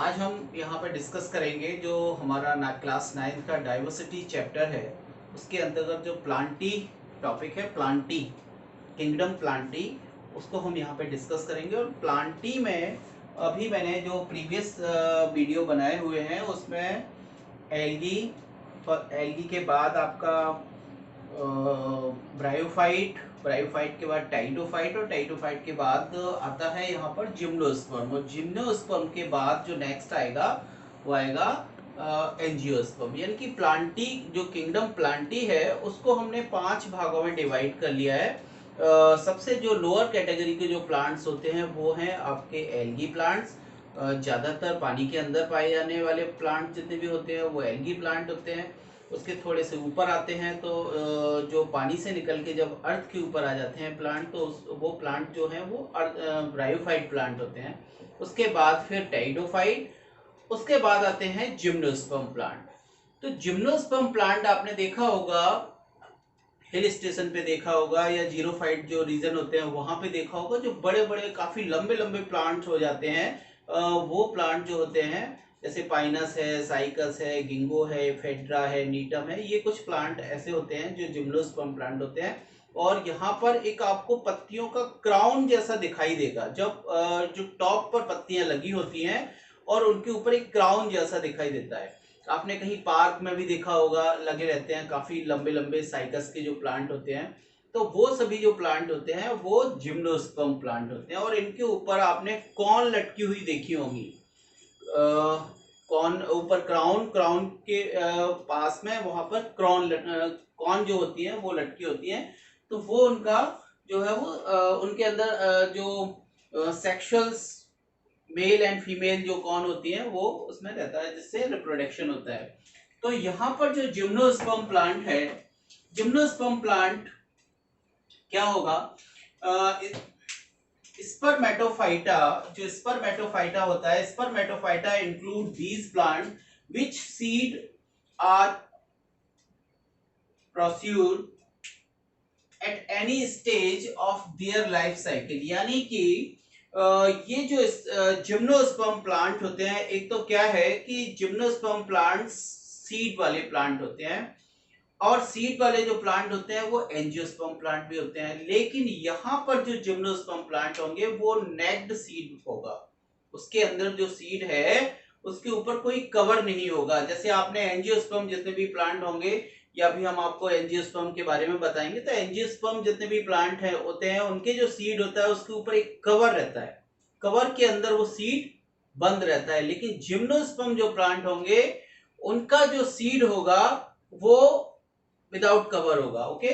आज हम यहाँ पर डिस्कस करेंगे जो हमारा क्लास 9 का डाइवर्सिटी चैप्टर है, उसके अंतर्गत जो प्लांटी टॉपिक है, प्लांटी किंगडम प्लांटी, उसको हम यहाँ पे डिस्कस करेंगे। और प्लांटी में अभी मैंने जो प्रीवियस वीडियो बनाए हुए हैं उसमें एल्गी, एल्गी के बाद आपका ब्रायोफाइट, ब्रायोफाइट के बाद टाइटोफाइट, और टाइटोफाइट के बाद आता है यहाँ पर जिम्नोस्पर्म, और जिम्नोस्पर्म के बाद जो नेक्स्ट आएगा वो आएगा एंजियोस्पर्म। यानी कि प्लांटी, जो किंगडम प्लांटी है उसको हमने 5 भागों में डिवाइड कर लिया है। सबसे जो लोअर कैटेगरी के जो प्लांट्स होते हैं वो हैं आपके एल्गी प्लांट्स। ज़्यादातर पानी के अंदर पाए जाने वाले प्लांट जितने भी होते हैं वो एल्गी प्लांट होते हैं। उसके थोड़े से ऊपर आते हैं तो जो पानी से निकल के जब अर्थ के ऊपर आ जाते हैं प्लांट, तो वो प्लांट जो हैं वो ब्रायोफाइट प्लांट होते हैं। उसके बाद फिर टाइडोफाइट, उसके बाद आते हैं जिम्नोस्पर्म प्लांट। तो जिम्नोस्पर्म प्लांट आपने देखा होगा, हिल स्टेशन पे देखा होगा, या जीरोफाइट जो रीजन होते हैं वहां पे देखा होगा, जो बड़े बड़े काफी लंबे लंबे प्लांट्स हो जाते हैं। वो प्लांट जो होते हैं जैसे पाइनस है, साइकस है, गिंगो है, फेड्रा है, नीटम है, ये कुछ प्लांट ऐसे होते हैं जो जिम्नोस्पर्म प्लांट होते हैं। और यहाँ पर एक आपको पत्तियों का क्राउन जैसा दिखाई देगा जब जो टॉप पर पत्तियां लगी होती हैं और उनके ऊपर एक क्राउन जैसा दिखाई देता है। आपने कहीं पार्क में भी देखा होगा, लगे रहते हैं काफी लंबे लंबे साइकस के जो प्लांट होते हैं। तो वो सभी जो प्लांट होते हैं वो जिम्नोस्पर्म प्लांट होते हैं। और इनके ऊपर आपने कॉर्न लटकी हुई देखी होंगी। कॉर्न ऊपर, क्राउन, क्राउन के पास में वहां पर कॉर्न जो होती है वो लटकी होती है। तो वो उनका जो है वो उनके अंदर जो सेक्सुअल्स, मेल एंड फीमेल जो कौन होती है वो उसमें रहता है, जिससे रिप्रोडक्शन होता है। तो यहाँ पर जो जिम्नोस्पर्म प्लांट है, जिम्नोस्पर्म प्लांट क्या होगा, स्पर्मेटोफाइटा, जो स्पर्मेटोफाइटा होता है, spermatophyta include these plant which seed are produced at any stage of their life cycle. यानी कि ये जो जिम्नोस्पर्म प्लांट होते हैं, एक तो क्या है कि जिम्नोस्पर्म प्लांट सीड वाले प्लांट होते हैं, और सीड वाले जो प्लांट होते हैं वो एंजियोस्पर्म प्लांट भी होते हैं। लेकिन यहाँ पर जो जिम्नोस्पर्म प्लांट होंगे वो नेक्ड सीड होगा, उसके अंदर जो सीड है उसके ऊपर कोई कवर नहीं होगा। जैसे आपने एंजियोस्पर्म जितने भी प्लांट होंगे, या भी हम आपको एंजियोस्पर्म के बारे में बताएंगे, तो एंजियोस्पर्म जितने भी प्लांट है होते हैं उनके जो सीड होता है उसके ऊपर एक कवर रहता है, कवर के अंदर वो सीड बंद रहता है। लेकिन जिम्नोस्पर्म जो प्लांट होंगे उनका जो सीड होगा वो विदाउट कवर होगा। ओके।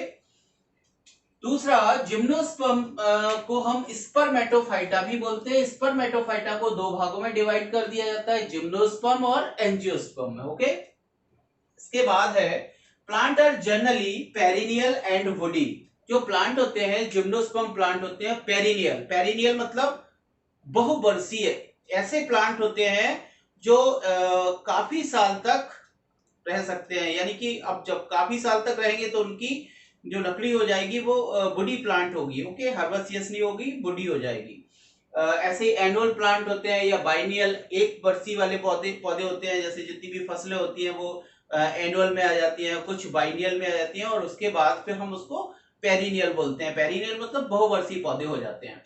दूसरा, जिम्नोस्पर्म को हम स्पर्मेटोफाइटा भी बोलते हैं। स्पर्मेटोफाइटा को 2 भागों में डिवाइड कर दिया जाता है, जिम्नोस्पर्म और एंजियोस्पर्म में। ओके। इसके बाद है plant are generally perennial and woody. जो प्लांट होते हैं जिम्नोस्पर्म प्लांट होते हैं पेरिनियल, पेरिनियल मतलब बहुवर्षीय। ऐसे प्लांट होते हैं जो काफी साल तक रह सकते हैं। यानी कि अब जब काफी साल तक रहेंगे तो उनकी जो लकड़ी हो जाएगी वो वुडी प्लांट होगी। ओके, हर्बेसियस नहीं होगी, वुडी हो जाएगी। ऐसे एनुअल प्लांट होते हैं या बाइनियल, एक वर्षीय वाले पौधे पौधे होते हैं। जैसे जितनी भी फसलें होती हैं वो एनुअल में आ जाती हैं, कुछ बाइनियल में आ जाती हैं, और उसके बाद फिर हम उसको पेरिनियल बोलते हैं। पेरिनियल मतलब बहुवर्षीय पौधे हो जाते हैं।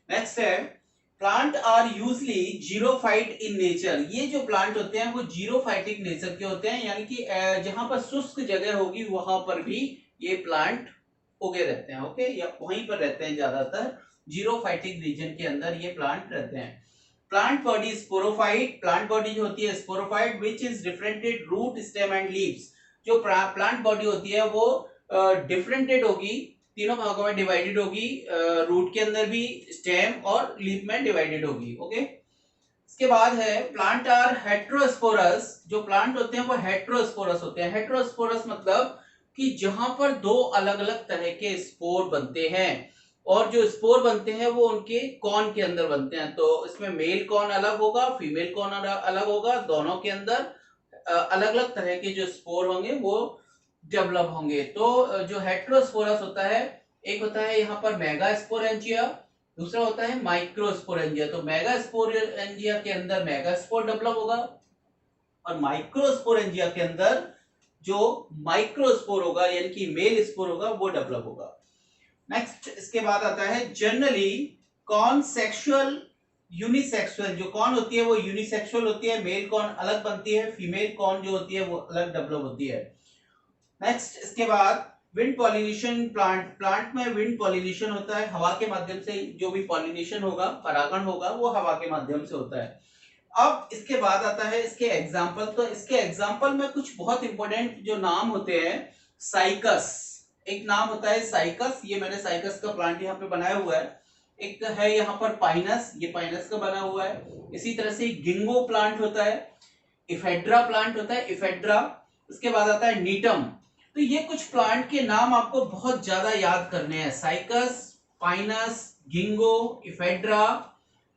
नेक्स्ट है plant are usually xerophyte in nature. ये जो प्लांट होते हैं वो जीरोफाइटिक नेचर के होते हैं, यानी कि जहां पर शुष्क जगह होगी वहां पर भी ये प्लांट उगे रहते हैं। ओके, या वहीं पर रहते हैं, ज्यादातर जीरोफाइटिक रीजन के अंदर ये प्लांट रहते हैं। Plant body sporophyte, plant body जो होती है sporophyte which is differentiated root, stem and leaves. जो प्लांट बॉडी होती है वो डिफरेंटेड होगी, तीनों भागों में डिवाइडेड होगी, रूट के अंदर भी, स्टेम और लीफ में डिवाइडेड होगी। ओके। इसके बाद है प्लांट आर हेट्रोस्पोरस। जो प्लांट होते हैं वो हेट्रोस्पोरस होते हैं। हेट्रोस्पोरस मतलब कि जहां पर 2 अलग अलग तरह के स्पोर बनते हैं, और जो स्पोर बनते हैं वो उनके कॉर्न के अंदर बनते हैं। तो इसमें मेल कॉर्न अलग होगा, फीमेल कॉर्न अलग होगा, दोनों के अंदर अलग अलग तरह के जो स्पोर होंगे वो डेवलप होंगे। तो जो हेट्रोस्पोरस होता है, एक होता है यहाँ पर मेगा स्पोरेंजिया, दूसरा होता है माइक्रोस्पोरेंजिया। तो मेगास्पोरेंजिया के अंदर मेगास्पोर डेवलप होगा और माइक्रोस्पोरेंजिया के अंदर जो माइक्रोस्पोर होगा यानी कि मेल स्पोर होगा वो डेवलप होगा। नेक्स्ट इसके बाद आता है जनरली कॉन सेक्सुअल यूनिसेक्सुअल। जो कॉन होती है वो यूनिसेक्सुअल होती है, मेल कॉन अलग बनती है, फीमेल कॉन जो होती है वो अलग डेवलप होती है। नेक्स्ट इसके बाद विंड पॉलिनेशन। प्लांट में विंड पॉलिनेशन होता है, हवा के माध्यम से जो भी पॉलिनेशन होगा, परागण होगा, वो हवा के माध्यम से होता है। अब इसके बाद आता है इसके एग्जाम्पल। तो इसके एग्जाम्पल में कुछ बहुत इंपॉर्टेंट जो नाम होते हैं, साइकस एक नाम होता है साइकस, ये मैंने साइकस का प्लांट यहाँ पे बनाया हुआ है। एक है यहाँ पर पाइनस, ये पाइनस का बना हुआ है। इसी तरह से गिंगो प्लांट होता है, इफेड्रा प्लांट होता है, इफेड्रा। इसके बाद आता है नीटम। तो ये कुछ प्लांट के नाम आपको बहुत ज्यादा याद करने हैं, साइकस, पाइनस, गिंगो, इफेड्रा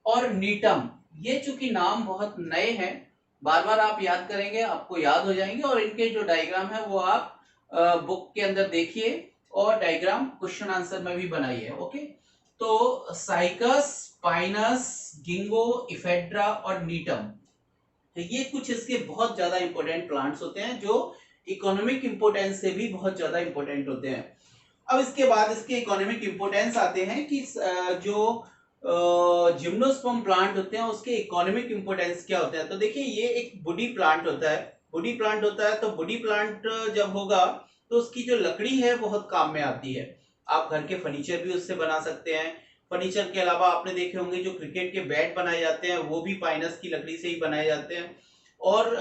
और नीटम। ये चूंकि नाम बहुत नए हैं, बार बार आप याद करेंगे आपको याद हो जाएंगे, और इनके जो डायग्राम है वो आप बुक के अंदर देखिए और डायग्राम क्वेश्चन आंसर में भी बनाइए। ओके, तो साइकस, पाइनस, गिंगो, इफेड्रा और नीटम, तो ये कुछ इसके बहुत ज्यादा इंपॉर्टेंट प्लांट्स होते हैं जो इकोनॉमिक इंपोर्टेंस से भी बहुत ज्यादा इंपॉर्टेंट होते हैं। अब इसके बाद इसके इकोनॉमिक इंपोर्टेंस आते हैं कि जो जिम्नोस्पर्म प्लांट होते हैं उसके इकोनॉमिक इंपोर्टेंस क्या होता है। तो देखिए ये एक वुडी प्लांट होता है, वुडी प्लांट होता है। तो वुडी प्लांट जब होगा तो उसकी जो लकड़ी है बहुत काम में आती है। आप घर के फर्नीचर भी उससे बना सकते हैं। फर्नीचर के अलावा आपने देखे होंगे जो क्रिकेट के बैट बनाए जाते हैं वो भी पाइनस की लकड़ी से ही बनाए जाते हैं। और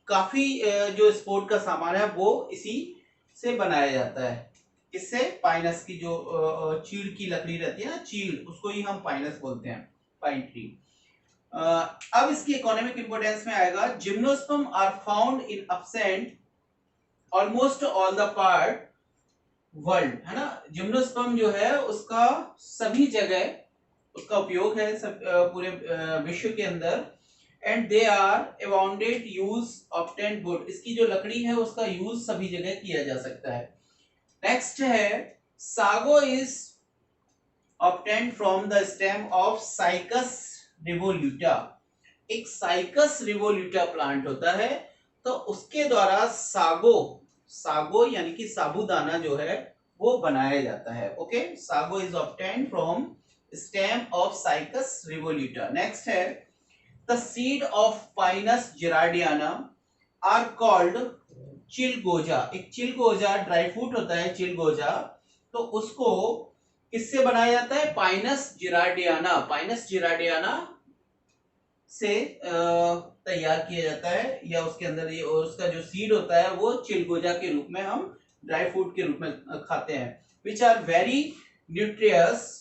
काफी जो स्पोर्ट का सामान है वो इसी से बनाया जाता है। इससे पाइनस की जो चीड़ की लकड़ी रहती है ना, चीड़, उसको ही हम पाइनस बोलते हैं, पाइन ट्री। अब इसकी इकोनॉमिक इंपोर्टेंस में आएगा, gymnosperm are found in absent almost all the part world, है ना। जिम्नोस्पर्म जो है उसका सभी जगह उसका उपयोग है, सब पूरे विश्व के अंदर। And they are abounded use obtained wood, इसकी जो लकड़ी है उसका यूज सभी जगह किया जा सकता है। नेक्स्ट है sago is obtained from the stem of Cycas revoluta. एक साइकस रिवोल्यूटा प्लांट होता है, तो उसके द्वारा सागो, सागो यानी कि साबूदाना जो है वो बनाया जाता है। Okay, sago is obtained from stem of Cycas revoluta. Next है the seed of Pinus gerardiana are called chilgoza. एक चिलगोजा ड्राई फ्रूट होता है, चिलगोजा, तो उसको किससे बनाया जाता है, पाइनस जेरार्डियाना, पाइनस जेरार्डियाना से तैयार किया जाता है, या उसके अंदर ये और उसका जो सीड होता है वो चिलगोजा के रूप में हम ड्राई फ्रूट के रूप में खाते हैं। Which are very nutritious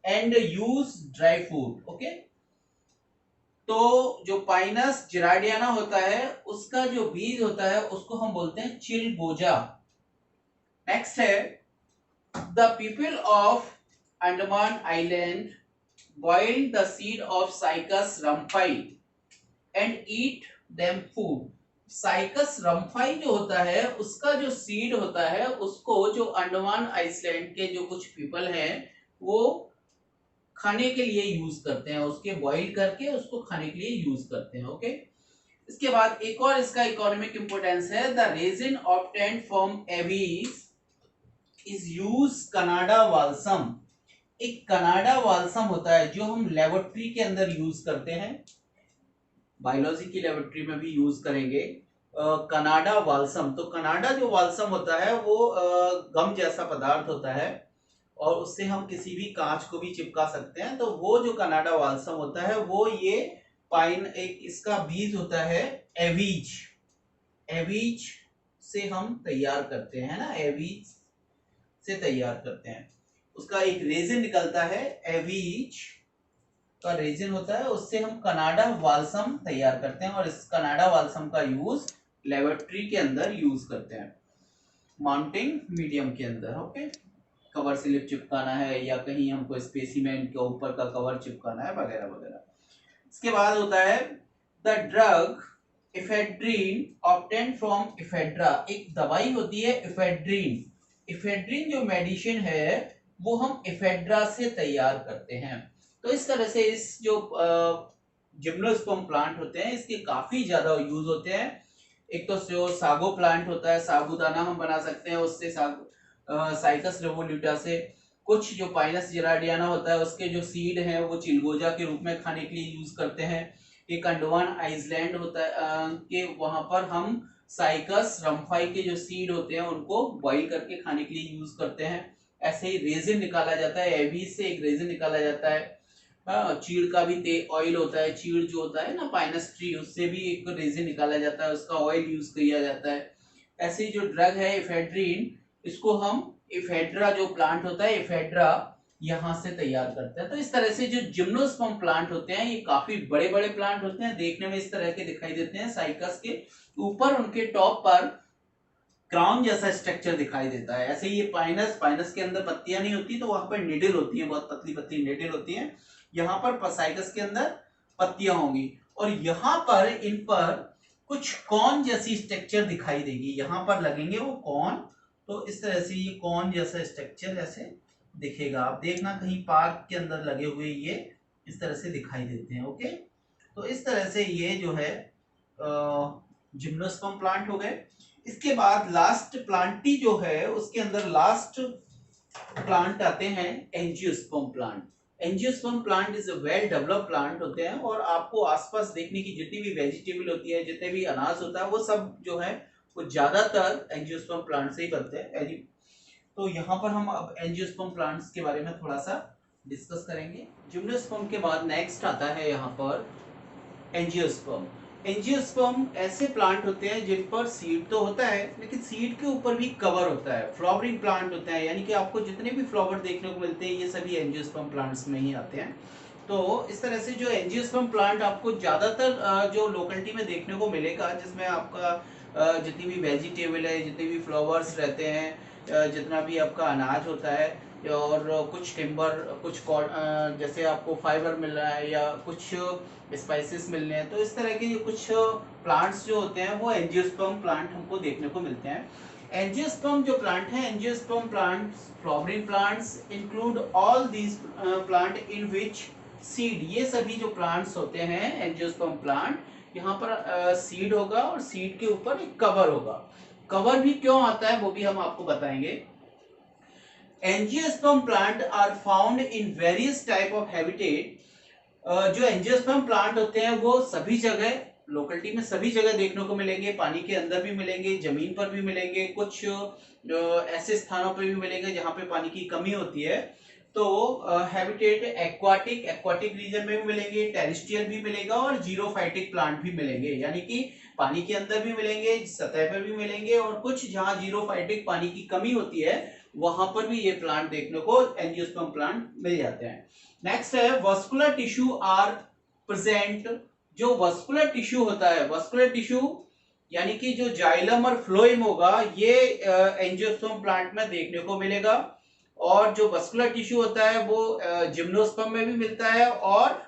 and use dry fruit. Okay, तो जो पाइनस जेरार्डियाना होता है उसका जो बीज होता है उसको हम बोलते हैं चिलगोजा। नेक्स्ट है the people of Andaman island boil the seed of Cycas rhamphai and eat them food। Cycas rumphii जो होता है उसका जो सीड होता है उसको जो अंडमान आइसलैंड के जो कुछ पीपल हैं वो खाने के लिए यूज करते हैं, उसके बॉईल करके उसको खाने के लिए यूज करते हैं। ओके, इसके बाद एक और इसका इकोनॉमिक इंपोर्टेंस है, the resin obtained from aves is use Canada Walsham. एक कनाडा वाल्सम होता है जो हम लेबोरेटरी के अंदर यूज करते हैं, बायोलॉजी की लेबोरेटरी में भी यूज करेंगे कनाडा वाल्सम। तो कनाडा जो वाल्सम होता है वो गम जैसा पदार्थ होता है और उससे हम किसी भी कांच को भी चिपका सकते हैं। तो वो जो कनाडा वाल्सम होता है वो ये पाइन, एक इसका बीज होता है एवीज, एवीज से हम तैयार करते हैं ना, एवीज से तैयार करते हैं। उसका एक रेजिन निकलता है, एवीज का रेजिन होता है, उससे हम कनाडा वाल्सम तैयार करते हैं और इस कनाडा वाल्सम का यूज लेबोरेटरी के अंदर यूज करते हैं, माउंटिंग मीडियम के अंदर। ओके, कवर स्लिप चिपकाना है या कहीं हमको स्पेसिमेन के ऊपर का कवर चिपकाना है वगैरह वगैरह। इसके बाद होता है the drug ephedrine obtained from Ephedra. एक दवाई होती है इफेड्रीन, इफेड्रीन जो मेडिसिन है वो हम एफेड्रा से तैयार करते हैं। तो इस तरह से इस जो जिम्नोस्पर्म प्लांट होते हैं इसके काफी ज्यादा यूज होते हैं। एक तो जो सागो प्लांट होता है, साबूदाना हम बना सकते हैं उससे, साइकस रेवोल्यूटा से। कुछ जो पाइनस जेराडियाना होता है उसके जो सीड हैं वो चिलगोजा के रूप में खाने के लिए यूज करते हैं। एक अंडमान आइसलैंड होता है कि वहां पर हम साइकस रम्फाई के जो सीड होते हैं उनको बॉईल करके खाने के लिए यूज करते हैं। ऐसे ही रेजिन निकाला जाता है, एबीज से एक रेजिन निकाला जाता है। चीड़ का भी ऑयल होता है, चीड़ जो होता है ना पाइनस ट्री, उससे भी एक रेजिन निकाला जाता है, उसका ऑयल यूज किया जाता है। ऐसे ही जो ड्रग है इफेड्रीन, इसको हम इफेड्रा जो प्लांट होता है इफेड्रा यहाँ से तैयार करते हैं। तो इस तरह से जो जिम्नोस्पर्म प्लांट होते हैं ये काफी बड़े बड़े प्लांट होते हैं, देखने में इस तरह के दिखाई देते हैं। साइकस के ऊपर उनके टॉप पर क्राउन जैसा स्ट्रक्चर दिखाई देता है। ऐसे ये पाइनस के अंदर पत्तियां नहीं होती, तो वहां पर निडल होती है, बहुत पतली पतली निडल होती है। यहाँ पर साइकस के अंदर पत्तियां होंगी और यहाँ पर इन पर कुछ कॉन जैसी स्ट्रक्चर दिखाई देगी, यहाँ पर लगेंगे वो कॉन। तो इस तरह से ये कॉन जैसा स्ट्रक्चर ऐसे दिखेगा, आप देखना कहीं पार्क के अंदर लगे हुए ये इस तरह से दिखाई देते हैं। ओके, तो इस तरह से ये जो है जिम्नोस्पर्म प्लांट हो गए। इसके बाद लास्ट प्लांटी जो है उसके अंदर लास्ट प्लांट आते हैं angiosperm plant. Angiosperm plant is a well developed plant होते हैं और आपको आसपास देखने की जितनी भी वेजिटेबल होती है, जितने भी अनाज होता है, वो सब जो है वो ज्यादातर एंजियोस्पर्म प्लांट से ही बनते हैं। तो यहाँ पर हम अब एंजियोस्पर्म प्लांट्स के बारे में थोड़ा सा डिस्कस करेंगे। जिम्नोस्पर्म के बाद नेक्स्ट आता है यहाँ पर एंजियोस्पर्म। एंजियोस्पर्म ऐसे प्लांट होते हैं जिन पर सीड तो होता है लेकिन सीड के ऊपर भी कवर होता है, फ्लावरिंग प्लांट होता है, यानी कि आपको जितने भी फ्लावर देखने को मिलते हैं ये सभी एंजियोस्पर्म प्लांट्स में ही आते हैं। तो इस तरह से जो एंजियोस्पर्म प्लांट आपको ज्यादातर जो लोकेलिटी में देखने को मिलेगा, जिसमें आपका जितनी भी वेजिटेबल है, जितने भी फ्लावर्स रहते हैं, जितना भी आपका अनाज होता है और कुछ टिम्बर, कुछ जैसे आपको फाइबर मिल रहा है या कुछ स्पाइसेस मिल रहे हैं, तो इस तरह के कुछ प्लांट्स जो होते हैं वो एंजियोस्पर्म प्लांट हमको देखने को मिलते हैं। एंजियोस्पर्म जो प्लांट है, angiosperm plants, flowering plants include all these plant in which seed, ये सभी जो प्लांट्स होते हैं एंजियोस्पर्म प्लांट, यहाँ पर सीड होगा और सीड के ऊपर एक कवर होगा। कवर भी क्यों आता है वो भी हम आपको बताएंगे। Angiosperm plant are found in various type of habitat. जो एंजियोस्पर्म प्लांट होते हैं वो सभी जगह लोकेलिटी में सभी जगह देखने को मिलेंगे, पानी के अंदर भी मिलेंगे, जमीन पर भी मिलेंगे, कुछ ऐसे स्थानों पर भी मिलेंगे जहां पे पानी की कमी होती है। तो हैबिटेट एक्वाटिक रीजन में भी मिलेंगे, टेरेस्ट्रियल भी मिलेगा और जीरोफाइटिक प्लांट भी मिलेंगे, यानी कि पानी के अंदर भी मिलेंगे, सतह पर भी मिलेंगे और कुछ जहां जीरोफाइटिक पानी की कमी होती है वहां पर भी ये प्लांट देखने को एंजियोस्पर्म प्लांट मिल जाते हैं। नेक्स्ट है वस्कुलर टिश्यू आर प्रेजेंट। जो वस्कुलर टिश्यू होता है, वस्कुलर टिश्यू यानी कि जो जाइलम और फ्लोएम होगा, ये एंजियोस्पर्म प्लांट में देखने को मिलेगा। और जो वस्कुलर टिश्यू होता है वो जिम्नोस्पर्म में भी मिलता है और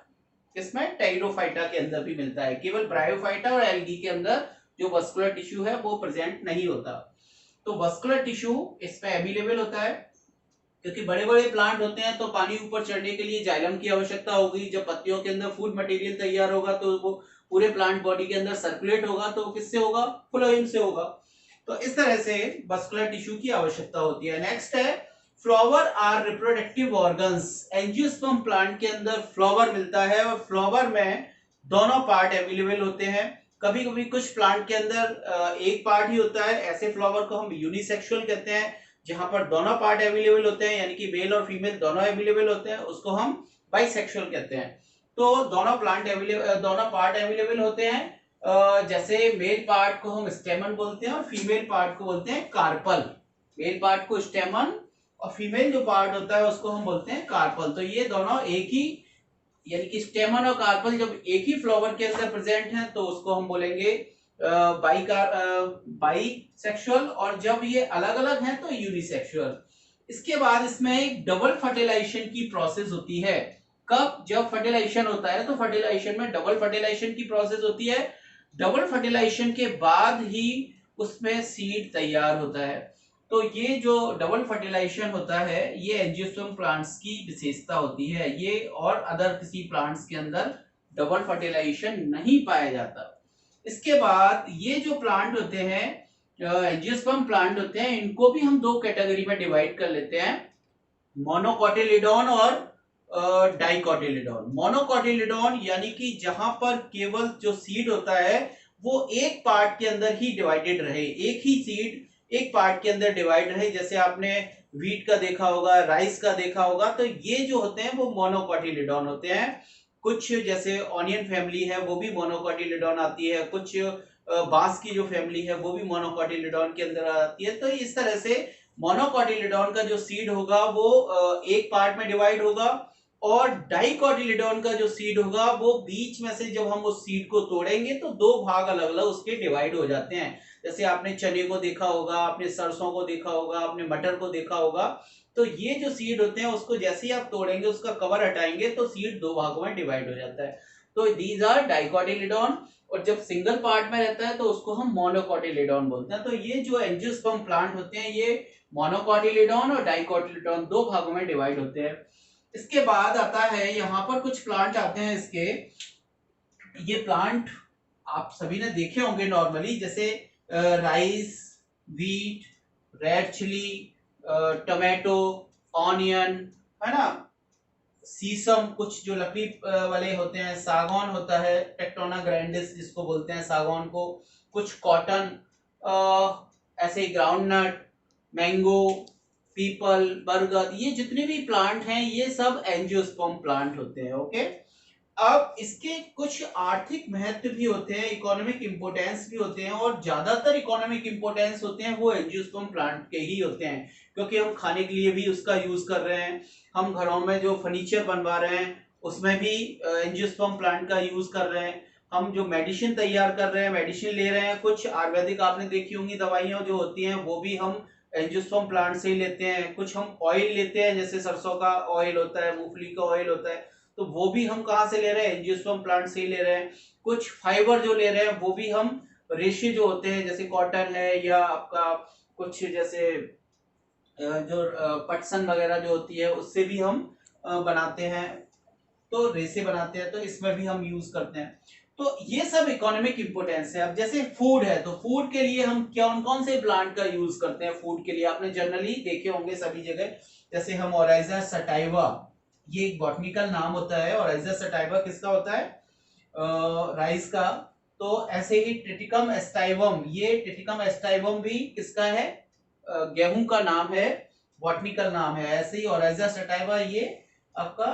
इसमें टेरिडोफाइटा के अंदर भी मिलता है। केवल ब्रायोफाइटा और एल्गी के अंदर जो वस्कुलर टिश्यू है वो प्रेजेंट नहीं होता। तो वस्कुलर टिश्यू इसमें अवेलेबल होता है क्योंकि बड़े बड़े प्लांट होते हैं तो पानी ऊपर चढ़ने के लिए जाइलम की आवश्यकता होगी। जब पत्तियों के अंदर फूड मटेरियल तैयार होगा तो वो पूरे प्लांट बॉडी के अंदर सर्कुलेट होगा, तो किससे होगा? फ्लोएम से होगा। तो इस तरह से वस्कुलर टिश्यू की आवश्यकता होती है। नेक्स्ट है flower are reproductive organs. Angiosperm plant के अंदर फ्लावर मिलता है और फ्लावर में दोनों पार्ट अवेलेबल होते हैं। कभी कभी कुछ प्लांट के अंदर एक पार्ट ही होता है, ऐसे फ्लावर को हम यूनिसेक्सुअल कहते हैं। जहां पर दोनों पार्ट अवेलेबल होते हैं यानी कि मेल और फीमेल दोनों अवेलेबल होते हैं, उसको हम बाइसेक्सुअल कहते हैं। तो दोनों पार्ट अवेलेबल होते हैं। जैसे मेल पार्ट को हम स्टेमन बोलते हैं और फीमेल पार्ट को बोलते हैं कार्पल। मेल पार्ट को स्टेमन और फीमेल जो पार्ट होता है उसको हम बोलते हैं कार्पल। तो ये दोनों एक ही, यानी कि स्टेमन और कार्पल जब एक ही फ्लावर के अंदर प्रेजेंट है तो उसको हम बोलेंगे बाइसेक्सुअल, और जब ये अलग अलग हैं तो यूनिसेक्सुअल। इसके बाद इसमें एक डबल फर्टिलाइजेशन की प्रोसेस होती है। कब? जब फर्टिलाइजेशन होता है तो फर्टिलाइजेशन में डबल फर्टिलाइजेशन की प्रोसेस होती है। डबल फर्टिलाइजेशन के बाद ही उसमें सीड तैयार होता है। तो ये जो डबल फर्टिलाइजेशन होता है ये एंजियोस्पर्म प्लांट्स की विशेषता होती है, ये और अदर किसी प्लांट्स के अंदर डबल फर्टिलाइजेशन नहीं पाया जाता। इसके बाद ये जो प्लांट होते हैं एंजियोस्पर्म प्लांट होते हैं, इनको भी हम दो कैटेगरी में डिवाइड कर लेते हैं, मोनोकोटिलिडोन और डाइकोटिलिडोन। मोनोकोटिलिडोन यानी कि जहां पर केवल जो सीड होता है वो एक पार्ट के अंदर ही डिवाइडेड रहे, एक ही सीड एक पार्ट के अंदर डिवाइड रहे, जैसे आपने व्हीट का देखा होगा, राइस का देखा होगा, तो ये जो होते हैं वो मोनोकोटिलिडोन होते हैं। कुछ जैसे ऑनियन फैमिली है वो भी मोनोकोटिलिडोन आती है, कुछ बांस की जो फैमिली है वो भी मोनोकोटिलिडोन के अंदर आती है। तो इस तरह से मोनोकोटिलिडोन का जो सीड होगा वो एक पार्ट में डिवाइड होगा, और डाइकोटिलिडोन का जो सीड होगा वो बीच में से जब हम उस सीड को तोड़ेंगे तो दो भाग अलग अलग उसके डिवाइड हो जाते हैं। जैसे आपने चने को देखा होगा, आपने सरसों को देखा होगा, आपने मटर को देखा होगा, तो ये जो सीड होते हैं उसको जैसे ही आप तोड़ेंगे, उसका कवर हटाएंगे तो सीड दो भागों में डिवाइड हो जाता है। तो दीज आर डाइकोटिलिडोन, और जब सिंगल पार्ट में रहता है तो उसको हम मोनोकोटिलिडोन बोलते हैं। तो ये जो एंजियोस्पर्म प्लांट होते हैं ये मोनोकोटिलिडोन और डाइकोटिलिडोन दो भागों में डिवाइड होते हैं। इसके बाद आता है यहाँ पर कुछ प्लांट आते हैं इसके, ये प्लांट आप सभी ने देखे होंगे नॉर्मली, जैसे rice, wheat, red chilli, tomato, onion, है ना, सीसम, कुछ जो लकड़ी वाले होते हैं, सागौन होता है, टेक्टोना ग्रैंडिस जिसको बोलते हैं सागौन को, कुछ कॉटन, ऐसे ग्राउंडनट, मैंगो, पीपल, बरगद, ये जितने भी प्लांट हैं ये सब एंजियोस्पर्म प्लांट होते हैं। ओके, अब इसके कुछ आर्थिक महत्व भी होते हैं, इकोनॉमिक इंपोर्टेंस भी होते हैं, और ज्यादातर इकोनॉमिक इंपोर्टेंस होते हैं वो एंजियोस्पर्म प्लांट के ही होते हैं, क्योंकि हम खाने के लिए भी उसका यूज कर रहे हैं, हम घरों में जो फर्नीचर बनवा रहे हैं उसमें भी एंजियोस्पर्म प्लांट का यूज कर रहे हैं, हम जो मेडिसिन तैयार कर रहे हैं, मेडिसिन ले रहे हैं, कुछ आयुर्वेदिक आपने देखी होंगी दवाइयां जो होती हैं वो भी हम एंजियोस्पर्म प्लांट से ही लेते हैं, कुछ हम ऑयल लेते हैं जैसे सरसों का ऑयल होता है, मूंगफली का ऑयल होता है, तो वो भी हम कहाँ से ले रहे हैं, एंजियोस्पर्म प्लांट से ही ले रहे हैं। कुछ फाइबर जो ले रहे हैं वो भी हम रेशे जो होते हैं जैसे कॉटन है या आपका कुछ जैसे जो पटसन वगैरह जो होती है उससे भी हम बनाते हैं, तो रेसे बनाते हैं, तो इसमें भी हम यूज करते हैं। तो ये सब इकोनॉमिक इंपोर्टेंस है। अब जैसे फूड है, तो फूड के लिए हम कौन कौन से प्लांट का यूज करते हैं, फूड के लिए आपने जनरली देखे होंगे सभी जगह, जैसे हम ओराइजा सटाइवा, ये एक बॉटनिकल नाम होता है, ओराइजा सटाइवा किसका होता है, राइस का। तो ऐसे ही टिटिकम एस्टाइवम, ये टिटिकम एस्टाइवम भी किसका है, गेहूं का नाम है, बॉटनिकल नाम है। ऐसे ही ओराइजा सटाइवा ये आपका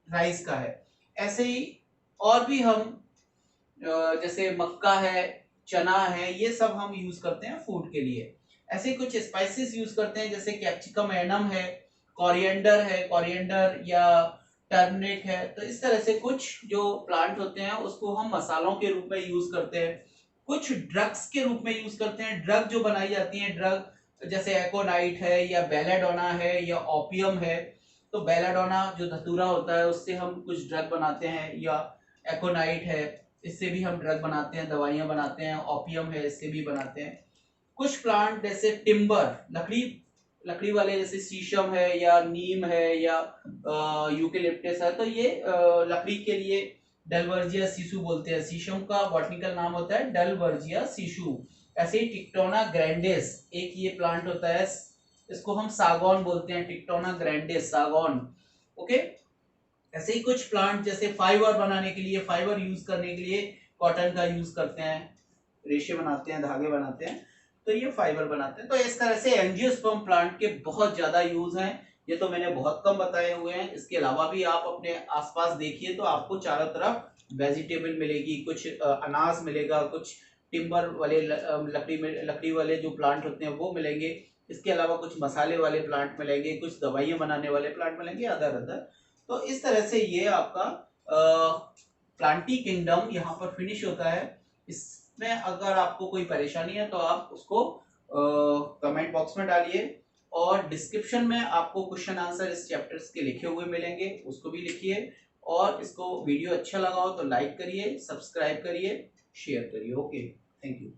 राइस का है। ऐसे ही और भी हम जैसे मक्का है, चना है, ये सब हम यूज करते हैं फूड के लिए। ऐसे कुछ स्पाइसेस यूज करते हैं जैसे कैप्सिकम एनम है, कोरिएंडर है, कोरिएंडर या टर्मरिक है, तो इस तरह से कुछ जो प्लांट होते हैं उसको हम मसालों के रूप में यूज करते हैं, कुछ ड्रग्स के रूप में यूज करते हैं। ड्रग जो बनाई जाती है, ड्रग जैसे एकोनाइट है या बेलाडोना है या ओपियम है, तो बेलाडोना जो धतूरा होता है उससे हम कुछ ड्रग बनाते हैं, या एकोनाइट है इससे भी हम ड्रग बनाते हैं, दवाइयां बनाते हैं, ओपियम है इससे भी बनाते हैं। कुछ प्लांट जैसे टिम्बर, लकड़ी लकड़ी वाले जैसे शीशम है या नीम है या यूकेलिप्टस है, तो ये लकड़ी के लिए डलवर्जिया सीसू बोलते हैं, शीशम का बॉटनिकल नाम होता है डलवर्जिया सीसू। ऐसे ही टिक्टोना ग्रैंडिस एक ये प्लांट होता है, इसको हम सागौन बोलते हैं, टिक्टोना ग्रैंडिस सागौन। ओके, ऐसे ही कुछ प्लांट जैसे फाइबर बनाने के लिए, फाइबर यूज करने के लिए कॉटन का यूज करते हैं, रेशे बनाते हैं, धागे बनाते हैं, तो ये फाइबर बनाते हैं। तो इस तरह से एंजियोस्पर्म प्लांट के बहुत ज्यादा यूज हैं, ये तो मैंने बहुत कम बताए हुए हैं। इसके अलावा भी आप अपने आसपास देखिए तो आपको चारों तरफ वेजिटेबल मिलेगी, कुछ अनाज मिलेगा, कुछ टिम्बर वाले लकड़ी वाले जो प्लांट होते हैं वो मिलेंगे, इसके अलावा कुछ मसाले वाले प्लांट मिलेंगे, कुछ दवाइयां बनाने वाले प्लांट मिलेंगे, अदर अदर। तो इस तरह से ये आपका प्लांटी किंगडम यहाँ पर फिनिश होता है। इसमें अगर आपको कोई परेशानी है तो आप उसको कमेंट बॉक्स में डालिए, और डिस्क्रिप्शन में आपको क्वेश्चन आंसर इस चैप्टर्स के लिखे हुए मिलेंगे, उसको भी लिखिए। और इसको वीडियो अच्छा लगा हो तो लाइक करिए, सब्सक्राइब करिए, शेयर करिए। Okay, thank you.